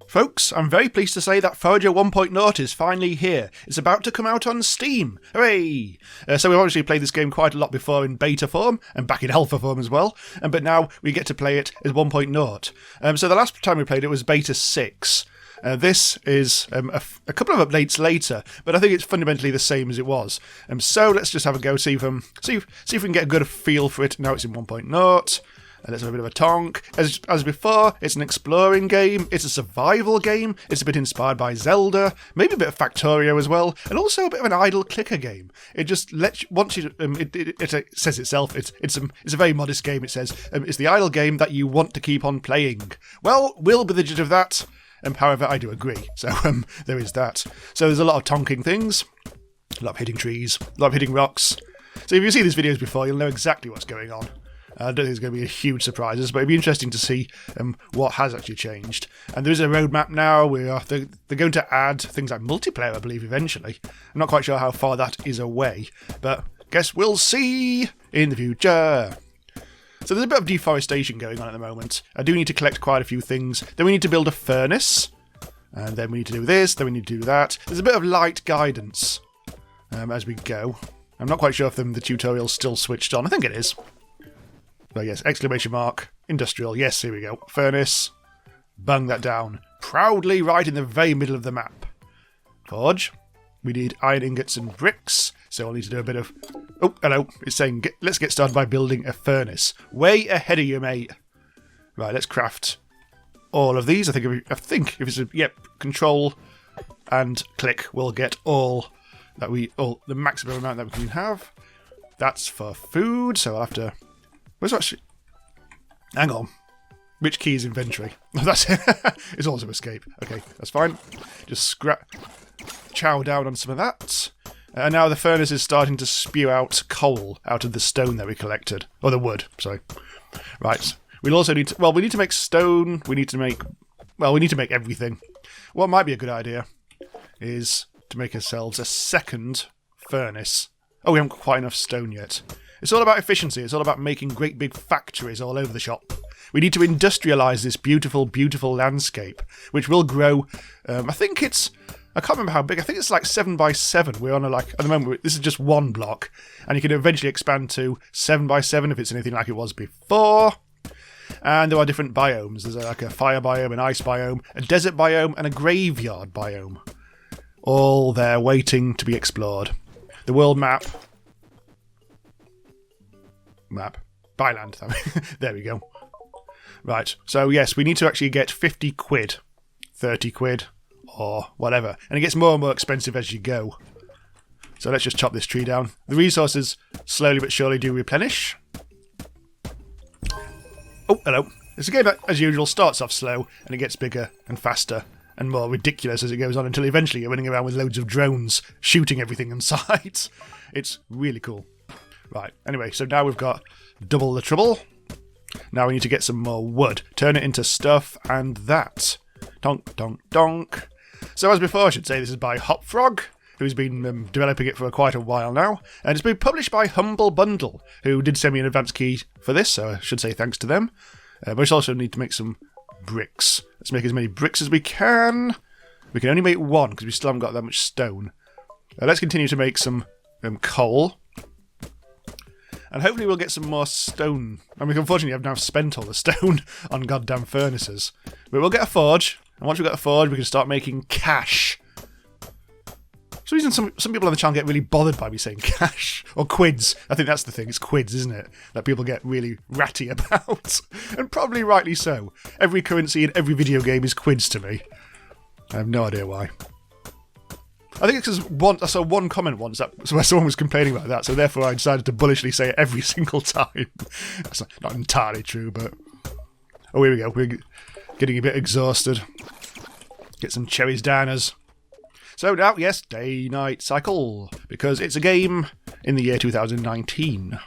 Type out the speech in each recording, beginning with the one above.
Folks, I'm very pleased to say that Forager 1.0 is finally here. It's about to come out on Steam. Hooray! So we've obviously played this game quite a lot before in beta form, and back in alpha form as well, but now we get to play it as 1.0. So the last time we played it was beta 6. This is a couple of updates later, but I think it's fundamentally the same as it was. So let's just have a go, see if we can get a good feel for it. Now it's in 1.0. Let's have a bit of a tonk. As before, it's an exploring game, it's a survival game, it's a bit inspired by Zelda, maybe a bit of Factorio as well, and also a bit of an idle clicker game. It just wants you to, it says itself, it's a very modest game, it says. It's the idle game that you want to keep on playing. Well, we'll be the judge of that. However, I do agree, so there is that. So there's a lot of tonking things, a lot of hitting trees, a lot of hitting rocks. So if you've seen these videos before, you'll know exactly what's going on. I don't think there's going to be a huge surprises, but it'd be interesting to see what has actually changed. And there is a roadmap now. They're going to add things like multiplayer, I believe, eventually. I'm not quite sure how far that is away, but guess we'll see in the future. So there's a bit of deforestation going on at the moment. I do need to collect quite a few things. Then we need to build a furnace. And then we need to do this, then we need to do that. There's a bit of light guidance as we go. I'm not quite sure if the tutorial's still switched on. I think it is. But yes, exclamation mark, industrial, yes, here we go. Furnace, bung that down. Proudly right in the very middle of the map. Forge, we need iron ingots and bricks, so I'll need to do a bit of... Oh, hello, it's saying let's get started by building a furnace. Way ahead of you, mate. Right, let's craft all of these. I think if it's control and click, we'll get all the maximum amount that we can have. That's for food, so I'll have to... Where's actually... Hang on. Which key is inventory? That's it. It's also escape. Okay, that's fine. Just chow down on some of that. And now the furnace is starting to spew out coal out of the stone that we collected. Or the wood, sorry. Right. We'll also need to... Well, we need to make stone. We need to make everything. What might be a good idea is to make ourselves a second furnace. Oh, we haven't got quite enough stone yet. It's all about efficiency. It's all about making great big factories all over the shop. We need to industrialise this beautiful, beautiful landscape, which will grow. I think it's... I can't remember how big. I think it's like 7 by 7. We're on at the moment, this is just one block. And you can eventually expand to 7 by 7 if it's anything like it was before. And there are different biomes. There's like a fire biome, an ice biome, a desert biome, and a graveyard biome. All there waiting to be explored. The world map... Byland. There we go. Right, so yes, we need to actually get 50 quid, 30 quid, or whatever. And it gets more and more expensive as you go. So let's just chop this tree down. The resources slowly but surely do replenish. Oh, hello. It's a game that, as usual, starts off slow, and it gets bigger and faster and more ridiculous as it goes on, until eventually you're running around with loads of drones shooting everything in sight. It's really cool. Right, anyway, so now we've got double the trouble. Now we need to get some more wood. Turn it into stuff, and that. Donk, donk, donk. So as before, I should say, this is by Hopfrog, who's been developing it for quite a while now. And it's been published by Humble Bundle, who did send me an advance key for this, so I should say thanks to them. We also need to make some bricks. Let's make as many bricks as we can. We can only make one, because we still haven't got that much stone. Let's continue to make some coal. And hopefully we'll get some more stone. I mean, unfortunately, I've now spent all the stone on goddamn furnaces. But we'll get a forge. And once we've got a forge, we can start making cash. For some reason, some people on the channel get really bothered by me saying cash. Or quids. I think that's the thing. It's quids, isn't it? That people get really ratty about. And probably rightly so. Every currency in every video game is quids to me. I have no idea why. I think it's because I saw one comment once where someone was complaining about that, so therefore I decided to bullishly say it every single time. That's not entirely true, but... Oh, here we go. We're getting a bit exhausted. Get some cherries down us. So now, yes, day-night cycle, because it's a game in the year 2019.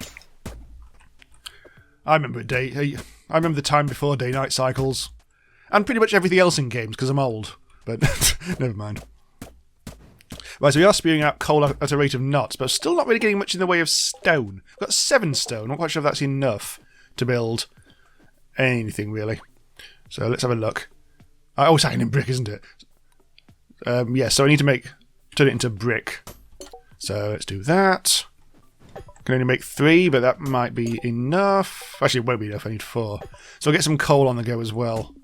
I remember the time before day-night cycles, and pretty much everything else in games, because I'm old, but never mind. Right, so we are spewing out coal at a rate of knots, but still not really getting much in the way of stone. We've got 7 stone. I'm not quite sure if that's enough to build anything, really. So let's have a look. Oh, it's iron and brick, isn't it? Yeah, so I need to turn it into brick. So let's do that. Can only make 3, but that might be enough. Actually, it won't be enough. I need 4. So I'll get some coal on the go as well.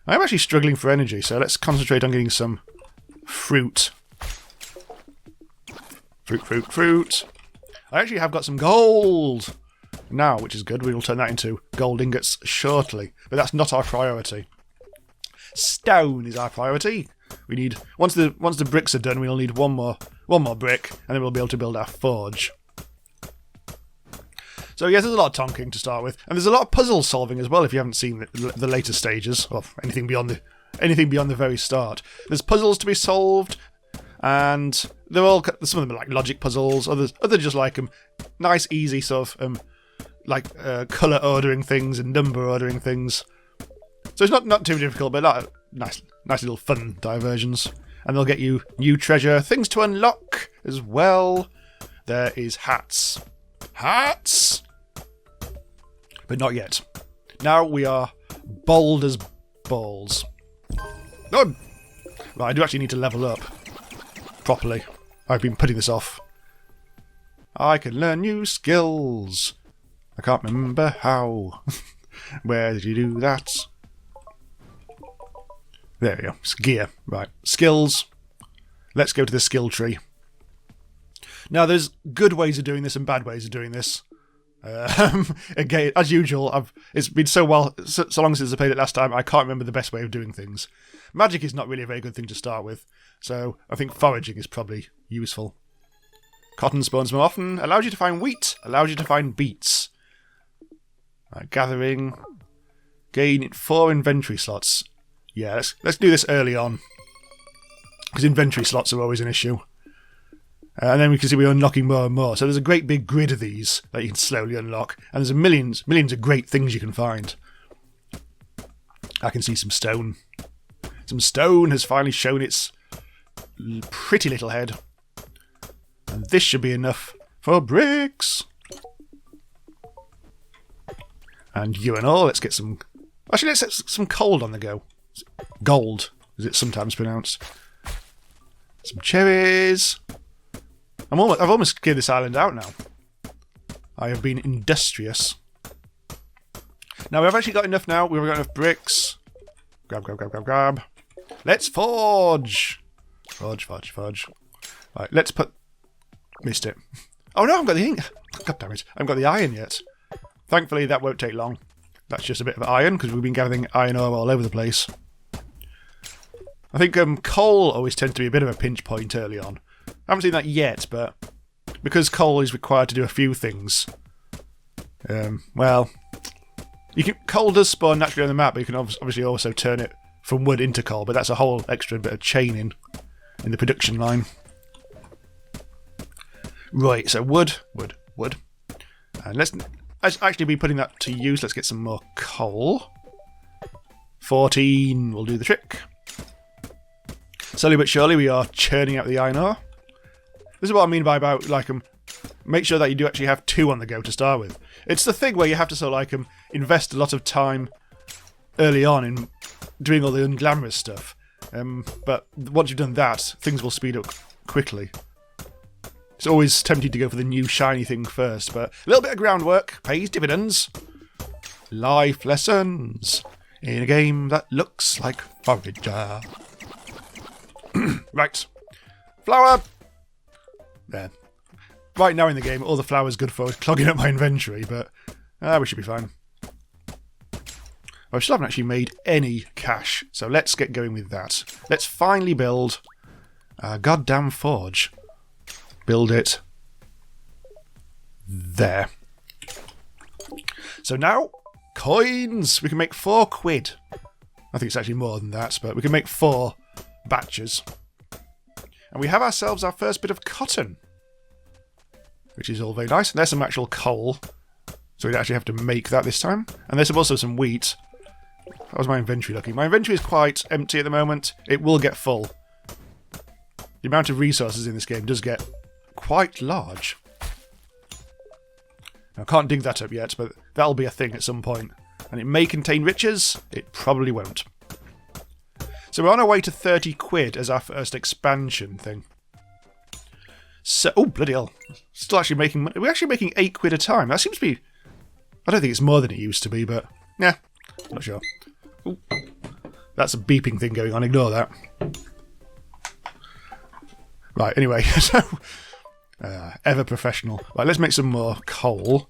I'm actually struggling for energy, so let's concentrate on getting some fruit. Fruit. I actually have got some gold now, which is good. We will turn that into gold ingots shortly, but that's not our priority. Stone is our priority. We need once the bricks are done, we'll need one more brick, and then we'll be able to build our forge. So yes, there's a lot of tonking to start with, and there's a lot of puzzle solving as well. If you haven't seen the later stages, or anything beyond the very start, there's puzzles to be solved, and they're all some of them are like logic puzzles. Others just like nice, easy sort of color ordering things and number ordering things. So it's not too difficult, but nice little fun diversions, and they'll get you new treasure, things to unlock as well. There is hats. But not yet. Now we are bold as balls. Oh! Right, I do actually need to level up properly. I've been putting this off. I can learn new skills. I can't remember how. Where did you do that? There we go. It's gear. Right. Skills. Let's go to the skill tree. Now, there's good ways of doing this and bad ways of doing this. Again, as usual, it's been so long since I played it last time, I can't remember the best way of doing things. Magic is not really a very good thing to start with, so I think foraging is probably useful. Cotton spawns more often, allows you to find wheat, allows you to find beets. Right, gathering. Gain 4 inventory slots. Yeah, let's do this early on, because inventory slots are always an issue. And then we can see we're unlocking more and more. So there's a great big grid of these that you can slowly unlock. And there's millions of great things you can find. I can see some stone. Some stone has finally shown its pretty little head. And this should be enough for bricks. And you and all, let's get some... Actually, let's get some coal on the go. Gold, as it's sometimes pronounced. Some cherries... I've almost cleared this island out now. I have been industrious. Now, we've actually got enough now. We've got enough bricks. Grab. Let's forge. Forge. Right, let's put... Missed it. Oh no, I've got the ink. God damn it. I haven't got the iron yet. Thankfully, that won't take long. That's just a bit of iron, because we've been gathering iron ore all over the place. I think coal always tends to be a bit of a pinch point early on. I haven't seen that yet, but because coal is required to do a few things, coal does spawn naturally on the map, but you can obviously also turn it from wood into coal, but that's a whole extra bit of chaining in the production line. Right, so wood. And let's actually be putting that to use. Let's get some more coal. 14 will do the trick. Slowly but surely we are churning out the iron ore. This is what I mean by about, make sure that you do actually have 2 on the go to start with. It's the thing where you have to sort of, invest a lot of time early on in doing all the unglamorous stuff. But once you've done that, things will speed up quickly. It's always tempting to go for the new shiny thing first, but a little bit of groundwork pays dividends. Life lessons in a game that looks like Forager. Right. Flour! There. Right now in the game, all the flour's good for is clogging up my inventory, but we should be fine. I still haven't actually made any cash, so let's get going with that. Let's finally build a goddamn forge. Build it there. So now, coins! We can make 4 quid. I think it's actually more than that, but we can make 4 batches. And we have ourselves our first bit of cotton, which is all very nice. And there's some actual coal, so we actually have to make that this time. And there's also some wheat. How's my inventory looking? My inventory is quite empty at the moment. It will get full. The amount of resources in this game does get quite large. Now, I can't dig that up yet, but that'll be a thing at some point. And it may contain riches. It probably won't. So we're on our way to 30 quid as our first expansion thing. So, oh, bloody hell. Still actually making money. We're actually making 8 quid a time. That seems to be... I don't think it's more than it used to be, but... yeah, not sure. Ooh. That's a beeping thing going on. Ignore that. Right, anyway. So, ever professional. Right, let's make some more coal.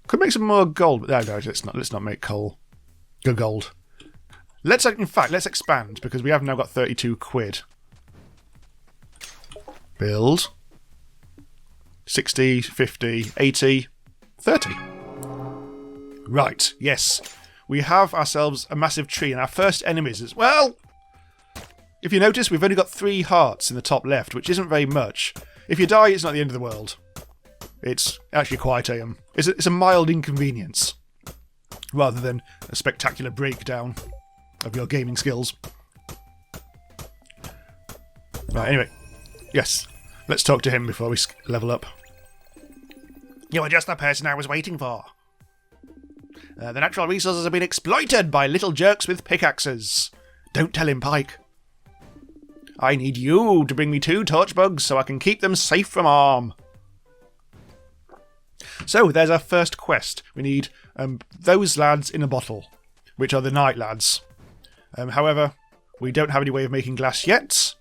Could make some more gold, but no, let's not make coal. Go gold. In fact, let's expand, because we have now got 32 quid. Build. 60, 50, 80, 30. Right, yes. We have ourselves a massive tree, and our first enemies as well. If you notice, we've only got 3 hearts in the top left, which isn't very much. If you die, it's not the end of the world. It's actually quite it's a mild inconvenience, rather than a spectacular breakdown of your gaming skills. Right, anyway. Yes, let's talk to him before we level up. You are just the person I was waiting for. The natural resources have been exploited by little jerks with pickaxes. Don't tell him, Pike. I need you to bring me 2 torch bugs so I can keep them safe from harm. So, there's our first quest. We need those lads in a bottle, which are the night lads. However, we don't have any way of making glass yet.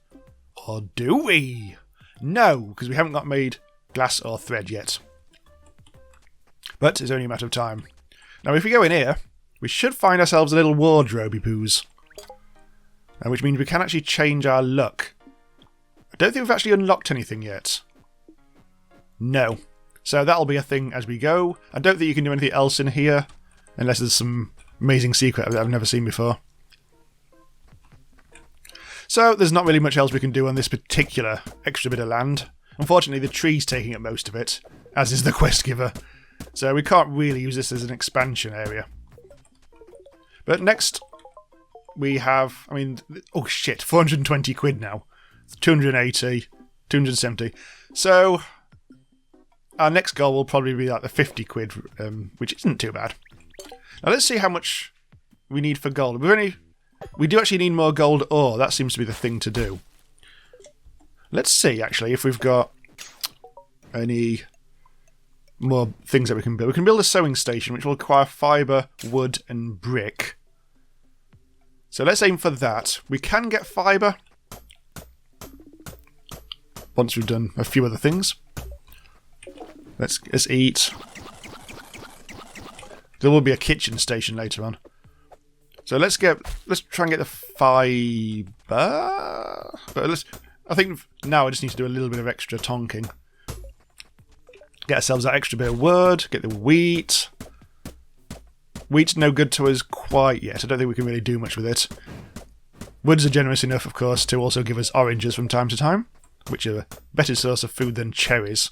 Or do we? No, because we haven't got made glass or thread yet. But it's only a matter of time. Now, if we go in here, we should find ourselves a little wardrobe poos. Which means we can actually change our luck. I don't think we've actually unlocked anything yet. No. So that'll be a thing as we go. I don't think you can do anything else in here, unless there's some amazing secret that I've never seen before. So there's not really much else we can do on this particular extra bit of land. Unfortunately, the tree's taking up most of it, as is the quest giver. So we can't really use this as an expansion area. But next, we have, oh shit, 420 quid now. 280, 270. So our next goal will probably be like the 50 quid, which isn't too bad. Now let's see how much we need for gold. We do actually need more gold ore. That seems to be the thing to do. Let's see, actually, if we've got any more things that we can build. We can build a sewing station, which will require fibre, wood, and brick. So let's aim for that. We can get fibre once we've done a few other things. Let's eat. There will be a kitchen station later on. So let's try and get the fibre. But I think now I just need to do a little bit of extra tonking. Get ourselves that extra bit of wood. Get the wheat. Wheat's no good to us quite yet. I don't think we can really do much with it. Woods are generous enough, of course, to also give us oranges from time to time, which are a better source of food than cherries.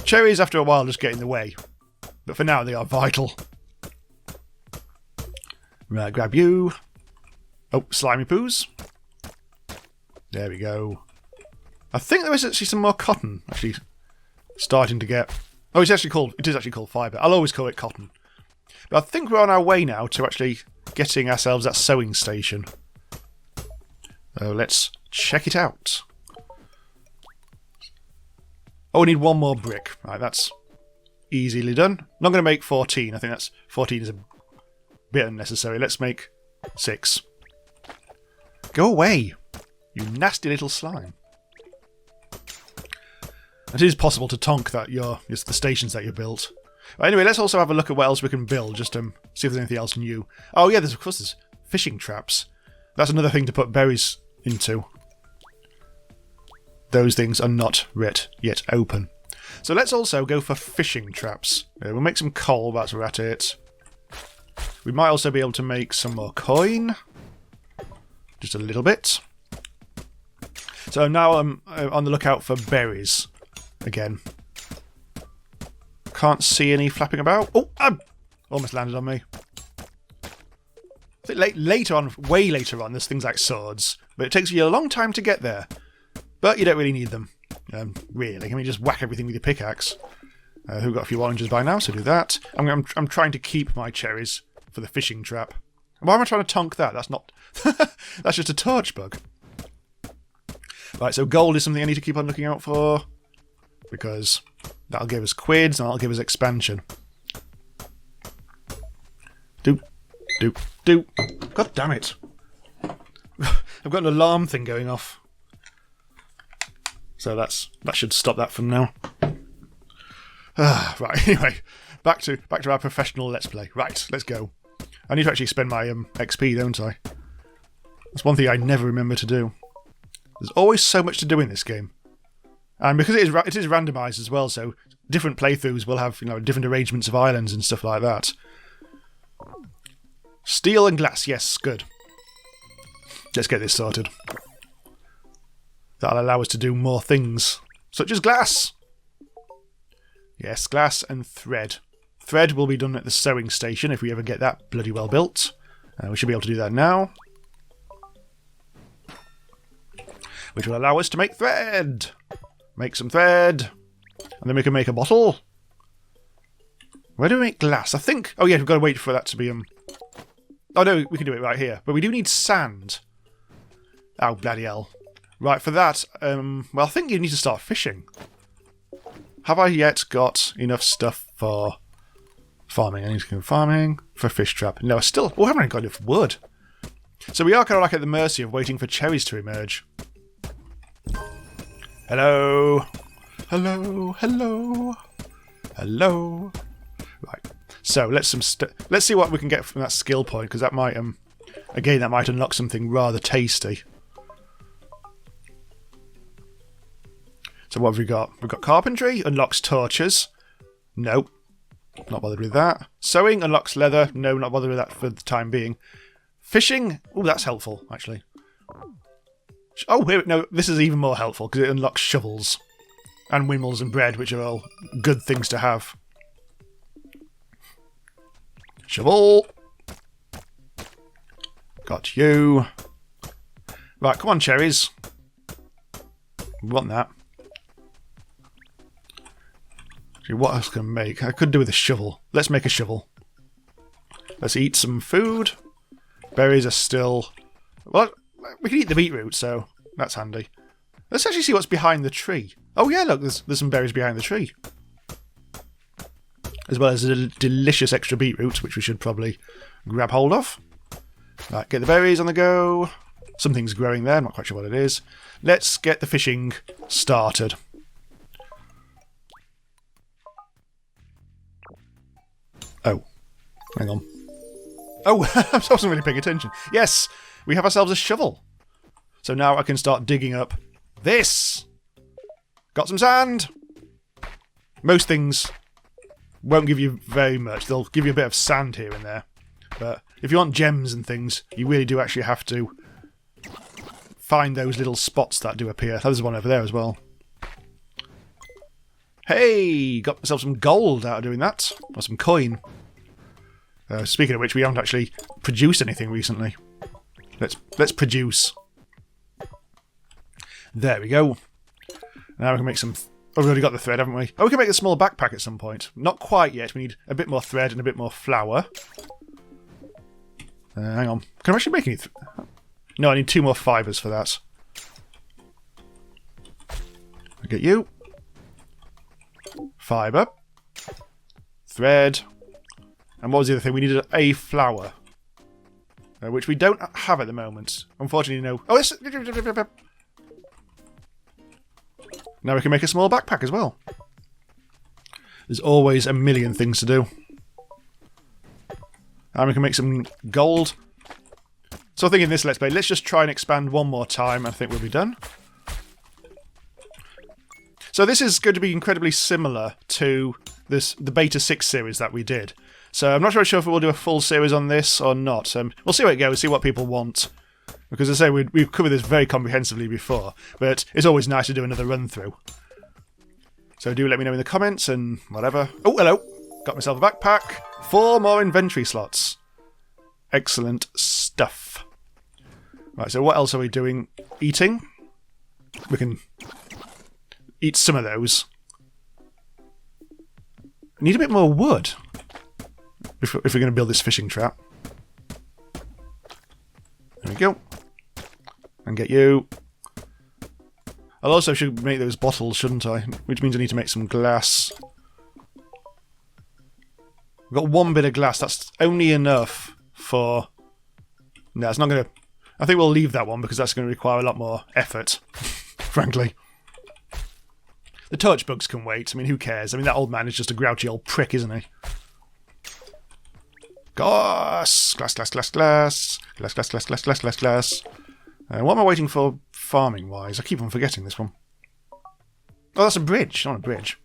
Cherries, after a while, just get in the way. But for now, they are vital. Right, grab you. Oh, slimy poos. There we go. I think there is actually some more cotton, actually, starting to get... Oh, it is actually called fibre. I'll always call it cotton. But I think we're on our way now to actually getting ourselves that sewing station. So let's check it out. Oh, we need 1 more brick. Right, that's easily done. I'm not going to make 14. I think 14 is a bit unnecessary. Let's make 6. Go away, you nasty little slime. It is possible to tonk that the stations that you built. Anyway, let's also have a look at what else we can build, just to see if there's anything else new. Oh yeah, there's fishing traps. That's another thing to put berries into. Those things are not yet open. So let's also go for fishing traps. We'll make some coal whilst we're at it. We might also be able to make some more coin. Just a little bit. So now I'm on the lookout for berries again. Can't see any flapping about. Oh, almost landed on me. I think later on, way later on, there's things like swords, but it takes you a long time to get there. But you don't really need them, really. I mean, just whack everything with your pickaxe. Who got a few oranges by now, so do that. I'm trying to keep my cherries for the fishing trap. Why am I trying to tonk that? That's not... That's just a torch bug. Right, so gold is something I need to keep on looking out for. Because that'll give us quids and that'll give us expansion. Doop. Doop. Doop. God damn it. I've got an alarm thing going off. So that should stop that from now. Right, anyway. Back to our professional Let's Play. Right, let's go. I need to actually spend my XP, don't I? That's one thing I never remember to do. There's always so much to do in this game. And because it is randomised as well, so different playthroughs will have, different arrangements of islands and stuff like that. Steel and glass, yes, good. Let's get this sorted. That'll allow us to do more things, such as glass. Yes, glass and thread. Thread will be done at the sewing station if we ever get that bloody well built. We should be able to do that now. Which will allow us to make thread. Make some thread. And then we can make a bottle. Where do we make glass? I think... Oh yeah, we've got to wait for that to be... Oh no, we can do it right here. But we do need sand. Oh, bloody hell. Right, for that, well, I think you need to start fishing. Have I yet got enough stuff for farming? I need to go farming for fish trap. No, I haven't got enough wood. So we are kind of like at the mercy of waiting for cherries to emerge. Hello. Hello. Hello. Hello. Right. So let's see what we can get from that skill point, because that might again that might unlock something rather tasty. So what have we got? We've got carpentry, unlocks torches. Nope. Not bothered with that. Sewing unlocks leather. No, not bothered with that for the time being. Fishing. Oh, that's helpful, actually. Oh, no, this is even more helpful, because it unlocks shovels. And windmills and bread, which are all good things to have. Shovel. Got you. Right, come on, cherries. We want that. Actually, what else can I make? I could do with a shovel. Let's make a shovel. Let's eat some food. Berries are still... Well, we can eat the beetroot, so that's handy. Let's actually see what's behind the tree. Oh yeah, look, there's some berries behind the tree. As well as a delicious extra beetroot, which we should probably grab hold of. Right, get the berries on the go. Something's growing there, I'm not quite sure what it is. Let's get the fishing started. Oh, hang on. Oh, I wasn't really paying attention. Yes, we have ourselves a shovel. So now I can start digging up this. Got some sand. Most things won't give you very much. They'll give you a bit of sand here and there. But if you want gems and things, you really do actually have to find those little spots that do appear. There's one over there as well. Hey, got myself some gold out of doing that. Or some coin. Speaking of which, we haven't actually produced anything recently. Let's produce. There we go. Now we can make some... Oh, we've already got the thread, haven't we? Oh, we can make a small backpack at some point. Not quite yet. We need a bit more thread and a bit more flour. Hang on. Can I actually make any... No, I need 2 more fibres for that. I'll get you. Fibre. Thread. And what was the other thing? We needed a flower. Which we don't have at the moment. Unfortunately, no. Oh, this... Now we can make a small backpack as well. There's always a million things to do. And we can make some gold. So I think in this Let's Play, let's just try and expand one more time. I think we'll be done. So this is going to be incredibly similar to the Beta 6 series that we did. So I'm not really sure if we'll do a full series on this or not. We'll see where it goes, see what people want. Because as I say, we've covered this very comprehensively before, but it's always nice to do another run-through. So do let me know in the comments and whatever. Oh, hello! Got myself a backpack. 4 more inventory slots. Excellent stuff. Right, so what else are we doing? Eating. We can eat some of those. I need a bit more wood if we're going to build this fishing trap. There we go. And get you. I also should make those bottles, shouldn't I? Which means I need to make some glass. I've got one bit of glass. That's only enough for... No, it's not going to... I think we'll leave that one because that's going to require a lot more effort, frankly. The torch bugs can wait. I mean, who cares? I mean, that old man is just a grouchy old prick, isn't he? Glass! Glass, glass, glass, glass. Glass, glass, glass, glass, glass, glass, glass. What am I waiting for farming-wise? I keep on forgetting this one. Oh, that's a bridge, not a bridge.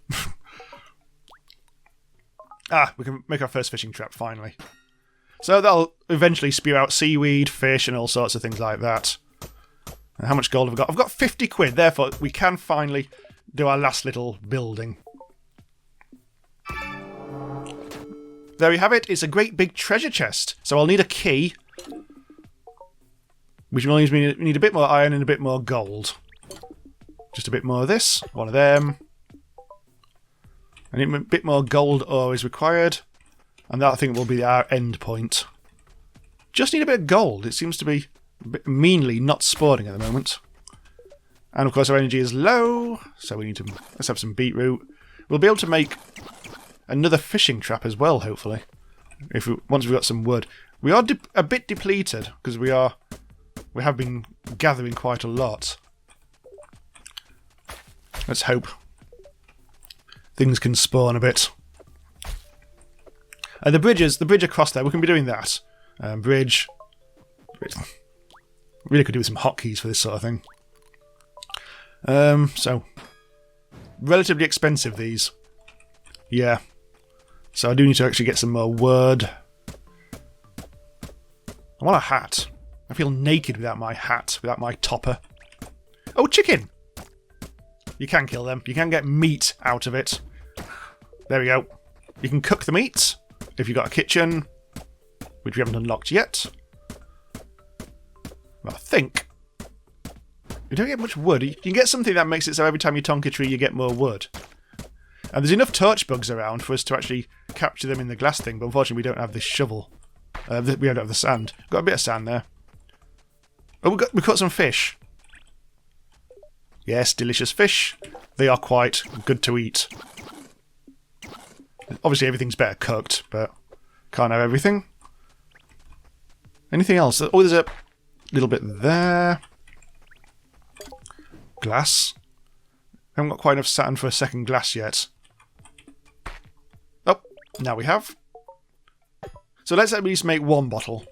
We can make our first fishing trap, finally. So that'll eventually spew out seaweed, fish, and all sorts of things like that. How much gold have I got? I've got 50 quid, therefore we can finally do our last little building. There we have it. It's a great big treasure chest. So I'll need a key. Which means we need a bit more iron and a bit more gold. Just a bit more of this. One of them. And a bit more gold ore is required. And that, I think, will be our end point. Just need a bit of gold. It seems to be a bit meanly not spawning at the moment. And, of course, our energy is low. So we need to... Let's have some beetroot. We'll be able to make another fishing trap as well, hopefully. Once we've got some wood. We are a bit depleted, because we have been gathering quite a lot. Let's hope things can spawn a bit. The bridge across there, we can be doing that. Bridge. Really could do with some hotkeys for this sort of thing. So, relatively expensive, these. Yeah. So I do need to actually get some more wood. I want a hat. I feel naked without my hat, without my topper. Oh, chicken! You can kill them. You can get meat out of it. There we go. You can cook the meat if you've got a kitchen, which we haven't unlocked yet. Well, I think you don't get much wood. You can get something that makes it so every time you tonk a tree, you get more wood. And there's enough torch bugs around for us to actually capture them in the glass thing, but unfortunately we don't have this shovel. We don't have the sand. Got a bit of sand there. Oh, we caught some fish. Yes, delicious fish. They are quite good to eat. Obviously everything's better cooked, but can't have everything. Anything else? Oh, there's a little bit there. Glass. I haven't got quite enough sand for a second glass yet. Oh, now we have. So let's at least make one bottle.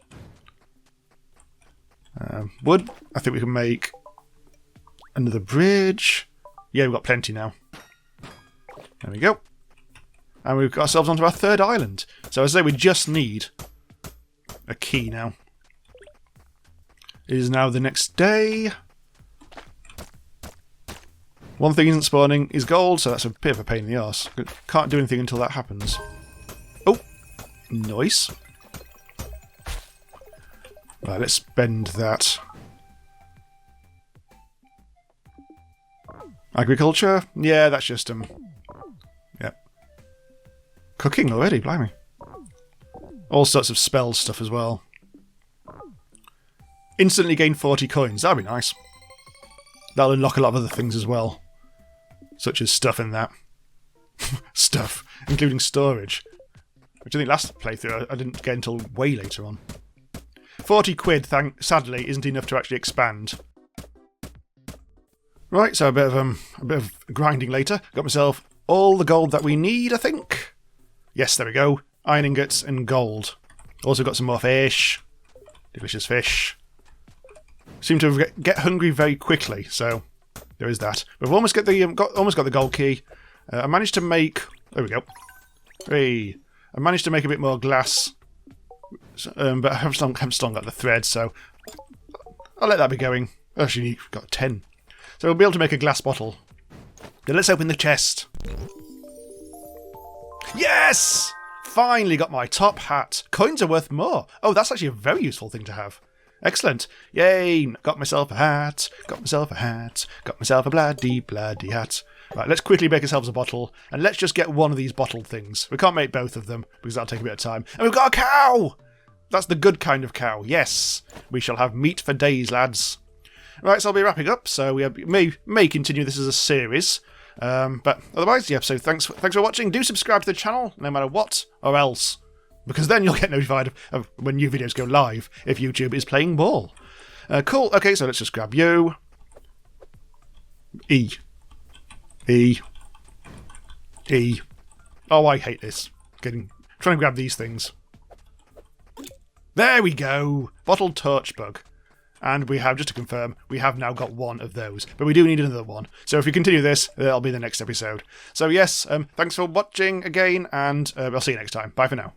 Wood. I think we can make another bridge. Yeah, we've got plenty now. There we go. And we've got ourselves onto our third island. So as I say, we just need a key now. It is now the next day. One thing isn't spawning is gold, so that's a bit of a pain in the arse. Can't do anything until that happens. Oh, nice. Right, let's spend that. Agriculture? Yeah, that's just Yep. Cooking already, blimey. All sorts of spell stuff as well. Instantly gain 40 coins, that'd be nice. That'll unlock a lot of other things as well. Such as stuff in that. Stuff, including storage. Which I think last playthrough I didn't get until way later on. 40 quid, sadly, isn't enough to actually expand. Right, so a bit of grinding later. Got myself all the gold that we need, I think. Yes, there we go. Iron ingots and gold. Also got some more fish. Delicious fish. Seem to get hungry very quickly, so there is that. We've almost got the gold key. I managed to make... There we go. Hey, I managed to make a bit more glass, but I haven't still got the thread, so I'll let that be going. Actually, we've got 10. So we'll be able to make a glass bottle. Then let's open the chest. Yes! Finally got my top hat. Coins are worth more. Oh, that's actually a very useful thing to have. Excellent. Yay! Got myself a hat. Got myself a hat. Got myself a bloody hat. Right, let's quickly make ourselves a bottle. And let's just get one of these bottled things. We can't make both of them because that'll take a bit of time. And we've got a cow! That's the good kind of cow. Yes. we shall have meat for days, lads. Right, so I'll be wrapping up, so we may continue this as a series. But otherwise, yeah, so thanks for watching. Do subscribe to the channel, no matter what, or else. Because then you'll get notified of when new videos go live, if YouTube is playing ball. Cool, okay, so let's just grab you. E. Oh, I hate this. Trying to grab these things. There we go! Bottled torch bug. And we have, just to confirm, we have now got one of those. But we do need another one. So if we continue this, that'll be the next episode. So yes, thanks for watching again, and I'll see you next time. Bye for now.